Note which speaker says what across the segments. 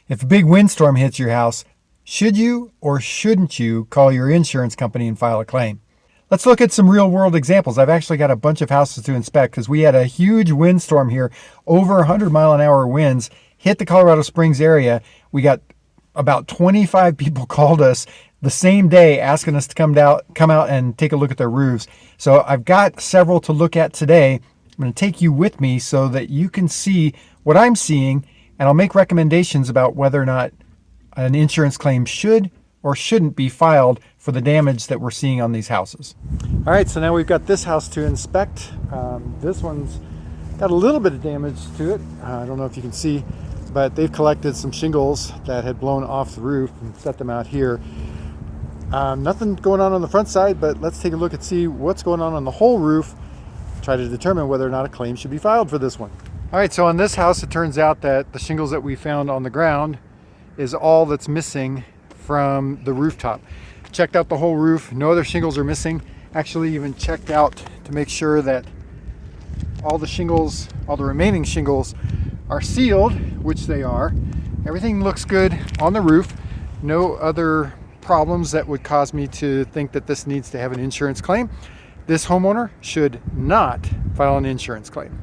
Speaker 1: If a big windstorm hits your house, should you or shouldn't you call your insurance company and file a claim? Let's look at some real world examples. I've actually got a bunch of houses to inspect because we had a huge windstorm here, over 100-mile-an-hour winds, hit the Colorado Springs area. We got about 25 people called us the same day asking us to come out and take a look at their roofs. So I've got several to look at today. I'm going to take you with me so that you can see what I'm seeing, and I'll make recommendations about whether or not an insurance claim should or shouldn't be filed for the damage that we're seeing on these houses. All right, so now we've got this house to inspect. This one's got a little bit of damage to it. I don't know if you can see, but they've collected some shingles that had blown off the roof and set them out here. Nothing going on the front side, but let's take a look and see what's going on the whole roof, try to determine whether or not a claim should be filed for this one. All right, so on this house, it turns out that the shingles that we found on the ground is all that's missing from the rooftop. Checked out the whole roof, no other shingles are missing. Actually even checked out to make sure that all the remaining shingles are sealed, which they are. Everything looks good on the roof. No other problems that would cause me to think that this needs to have an insurance claim. This homeowner should not file an insurance claim.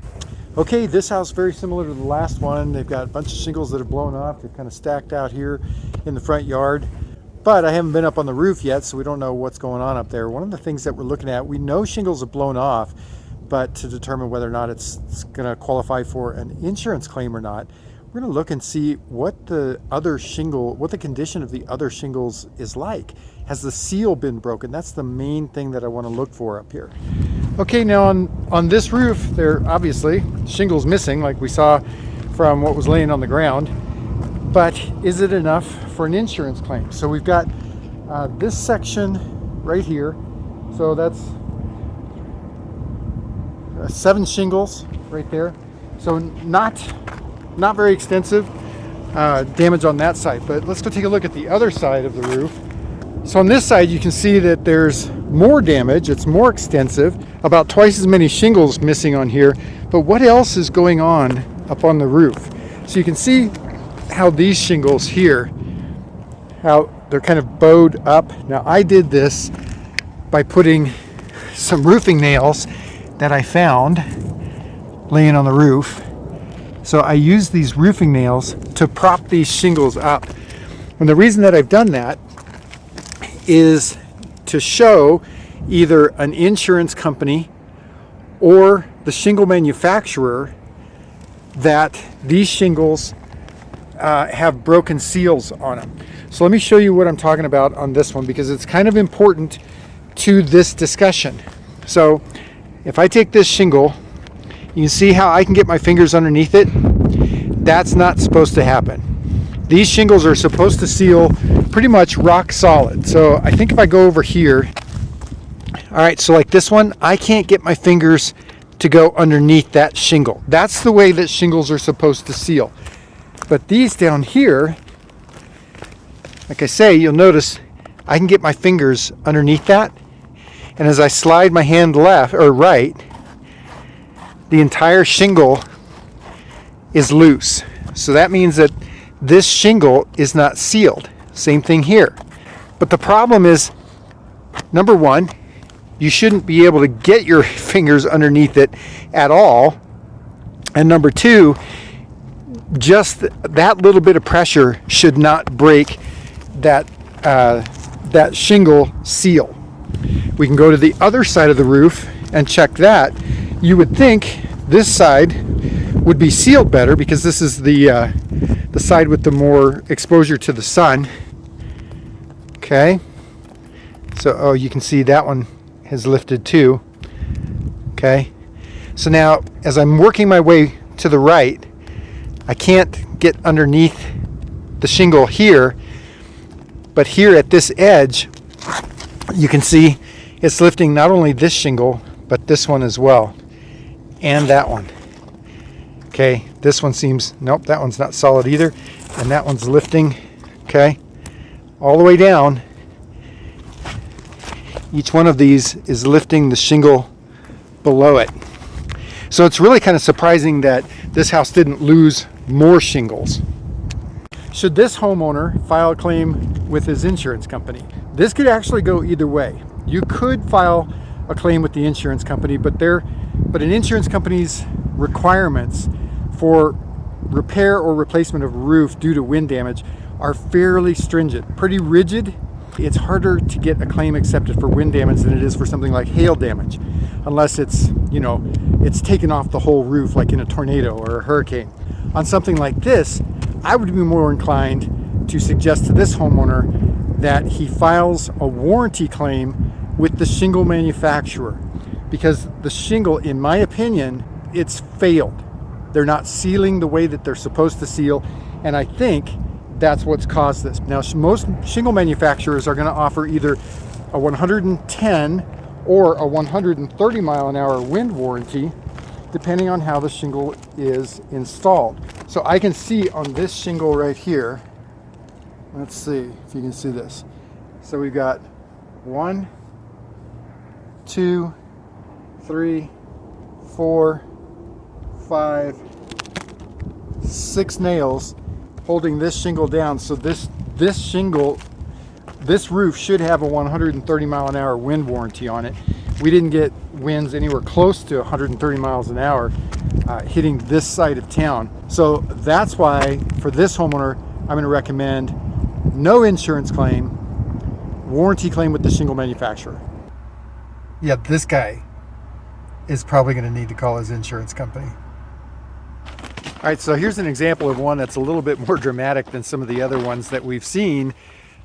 Speaker 1: Okay, this house very similar to the last one. They've got a bunch of shingles that have blown off. They're kind of stacked out here in the front yard. But I haven't been up on the roof yet, so we don't know what's going on up there. One of the things that we're looking at, we know shingles have blown off, but to determine whether or not it's going to qualify for an insurance claim or not, we're going to look and see what the condition of the other shingles is like. Has the seal been broken? That's the main thing that I want to look for up here. Okay, now on this roof, there are obviously shingles missing, like we saw from what was laying on the ground. But is it enough for an insurance claim? So we've got this section right here. So that's 7 shingles right there. So not very extensive damage on that side. But let's go take a look at the other side of the roof. So on this side, you can see that there's more damage. It's more extensive, about twice as many shingles missing on here. But what else is going on up on the roof? So you can see how these shingles here, how they're kind of bowed up. Now I did this by putting some roofing nails that I found laying on the roof. So I used these roofing nails to prop these shingles up. And the reason that I've done that is to show either an insurance company or the shingle manufacturer that these shingles have broken seals on them. So let me show you what I'm talking about on this one, because it's kind of important to this discussion. So if I take this shingle, you can see how I can get my fingers underneath it. That's not supposed to happen. These shingles are supposed to seal pretty much rock solid. So I think if I go over here, all right, so like this one, I can't get my fingers to go underneath that shingle. That's the way that shingles are supposed to seal. But these down here, like I say, you'll notice I can get my fingers underneath that. And as I slide my hand left or right, the entire shingle is loose. So that means that this shingle is not sealed. Same thing here. But the problem is, number one, you shouldn't be able to get your fingers underneath it at all. And number two, just that little bit of pressure should not break that shingle seal. We can go to the other side of the roof and check that. You would think this side would be sealed better because this is the side with the more exposure to the sun. Okay, so you can see that one has lifted too. Okay, so now as I'm working my way to the right, I can't get underneath the shingle here, but here at this edge, you can see it's lifting not only this shingle, but this one as well, and that one. Okay, this one seems, nope, that one's not solid either, and that one's lifting, okay, all the way down. Each one of these is lifting the shingle below it. So it's really kind of surprising that this house didn't lose more shingles. should this homeowner file a claim with his insurance company? This could actually go either way. You could file a claim with the insurance company, but an insurance company's requirements for repair or replacement of roof due to wind damage are fairly stringent, pretty rigid. It's harder to get a claim accepted for wind damage than it is for something like hail damage, unless it's, it's taken off the whole roof like in a tornado or a hurricane. On something like this, I would be more inclined to suggest to this homeowner that he files a warranty claim with the shingle manufacturer, because the shingle, in my opinion, it's failed. They're not sealing the way that they're supposed to seal, and I think that's what's caused this. Now, most shingle manufacturers are going to offer either a 110 or a 130 mile an hour wind warranty, depending on how the shingle is installed. So I can see on this shingle right here, let's see if you can see this. So we've got 1, 2, 3, 4, 5, 6 nails holding this shingle down. So this roof should have a 130 mile an hour wind warranty on it. We didn't get winds anywhere close to 130 miles an hour hitting this side of town. So that's why for this homeowner, I'm going to recommend no insurance claim, warranty claim with the shingle manufacturer. Yeah, this guy is probably going to need to call his insurance company. All right, so here's an example of one that's a little bit more dramatic than some of the other ones that we've seen.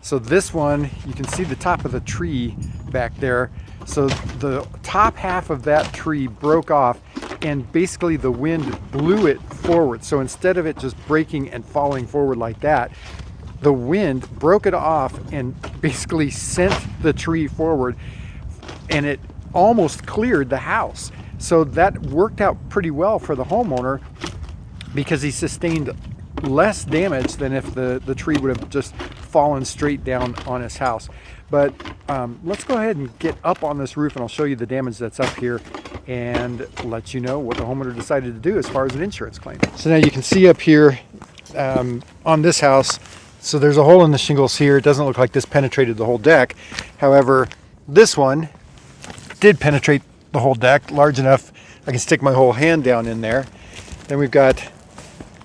Speaker 1: So this one, you can see the top of the tree back there. So the top half of that tree broke off, and basically the wind blew it forward. So instead of it just breaking and falling forward like that, the wind broke it off and basically sent the tree forward, and it almost cleared the house. So that worked out pretty well for the homeowner, because he sustained less damage than if the tree would have just fallen straight down on his house. But let's go ahead and get up on this roof, and I'll show you the damage that's up here and let you know what the homeowner decided to do as far as an insurance claim. So now you can see up here on this house, so there's a hole in the shingles here. It doesn't look like this penetrated the whole deck. However, this one did penetrate the whole deck, large enough I can stick my whole hand down in there. Then we've got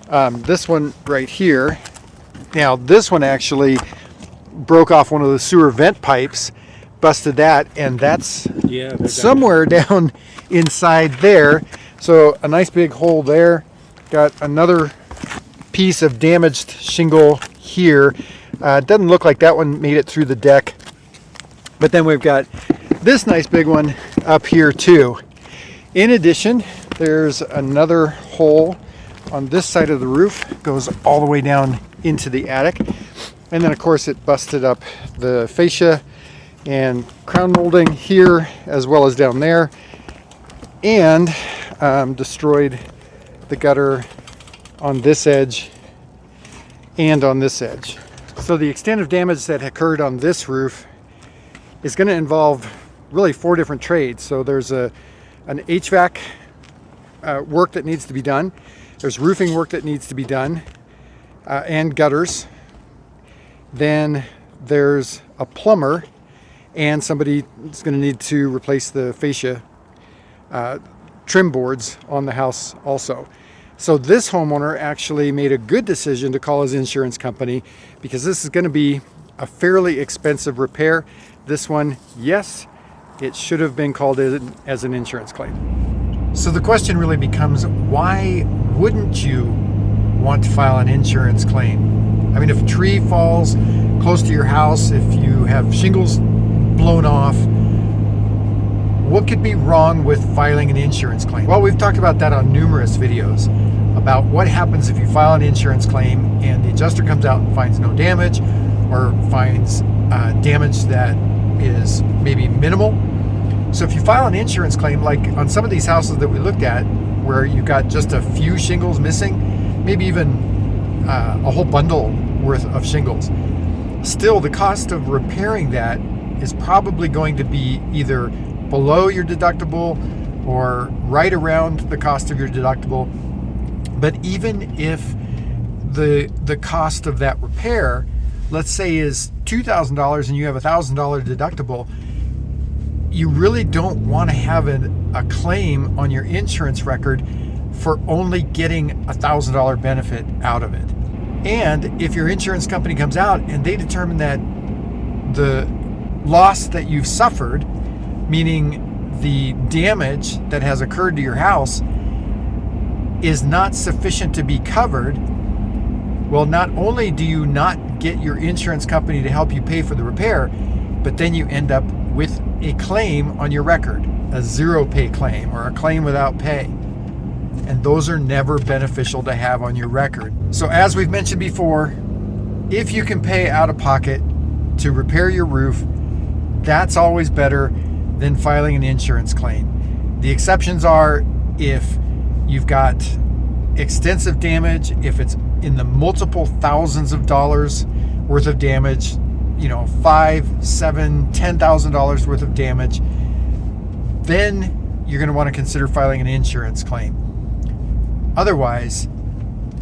Speaker 1: this one right here. Now this one actually broke off one of the sewer vent pipes, busted that, and that's somewhere down inside there. So a nice big hole there. Got another piece of damaged shingle here. It doesn't look like that one made it through the deck, but then we've got this nice big one up here too. In addition, there's another hole on this side of the roof, goes all the way down into the attic, and then of course it busted up the fascia and crown molding here as well as down there, and destroyed the gutter on this edge and on this edge. So the extent of damage that occurred on this roof is going to involve really 4 different trades. So there's an HVAC work that needs to be done. There's roofing work that needs to be done, and gutters. Then there's a plumber, and somebody is going to need to replace the fascia trim boards on the house also. So this homeowner actually made a good decision to call his insurance company, because this is going to be a fairly expensive repair. This one, yes, it should have been called as an insurance claim. So the question really becomes, why wouldn't you want to file an insurance claim? I mean, if a tree falls close to your house, if you have shingles blown off, what could be wrong with filing an insurance claim? Well, we've talked about that on numerous videos, about what happens if you file an insurance claim and the adjuster comes out and finds no damage, or finds damage that is maybe minimal. So if you file an insurance claim, like on some of these houses that we looked at, where you've got just a few shingles missing, maybe even a whole bundle worth of shingles, still the cost of repairing that is probably going to be either below your deductible or right around the cost of your deductible. But even if the cost of that repair, let's say, is $2,000 and you have a $1,000 deductible, you really don't want to have a claim on your insurance record for only getting a $1,000 benefit out of it. And if your insurance company comes out and they determine that the loss that you've suffered, meaning the damage that has occurred to your house, is not sufficient to be covered, well, not only do you not get your insurance company to help you pay for the repair, but then you end up with a claim on your record, a zero pay claim or a claim without pay. And those are never beneficial to have on your record. So as we've mentioned before, if you can pay out of pocket to repair your roof, that's always better than filing an insurance claim. The exceptions are if you've got extensive damage, if it's in the multiple thousands of dollars worth of damage, $5,000, $7,000, $10,000 worth of damage, then you're going to want to consider filing an insurance claim. Otherwise,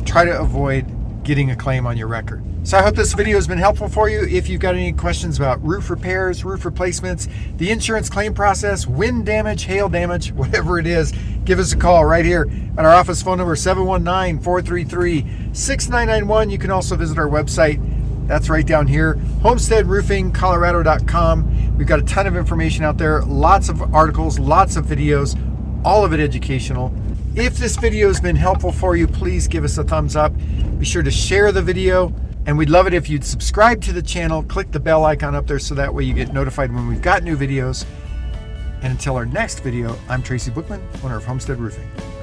Speaker 1: try to avoid getting a claim on your record. So I hope this video has been helpful for you. If you've got any questions about roof repairs, roof replacements, the insurance claim process, wind damage, hail damage, whatever it is, give us a call right here at our office phone number, 719-433-6991. You can also visit our website. That's right down here, homesteadroofingcolorado.com. We've got a ton of information out there, lots of articles, lots of videos, all of it educational. If this video has been helpful for you, please give us a thumbs up. Be sure to share the video. And we'd love it if you'd subscribe to the channel, click the bell icon up there so that way you get notified when we've got new videos. And until our next video, I'm Tracy Bookman, owner of Homestead Roofing.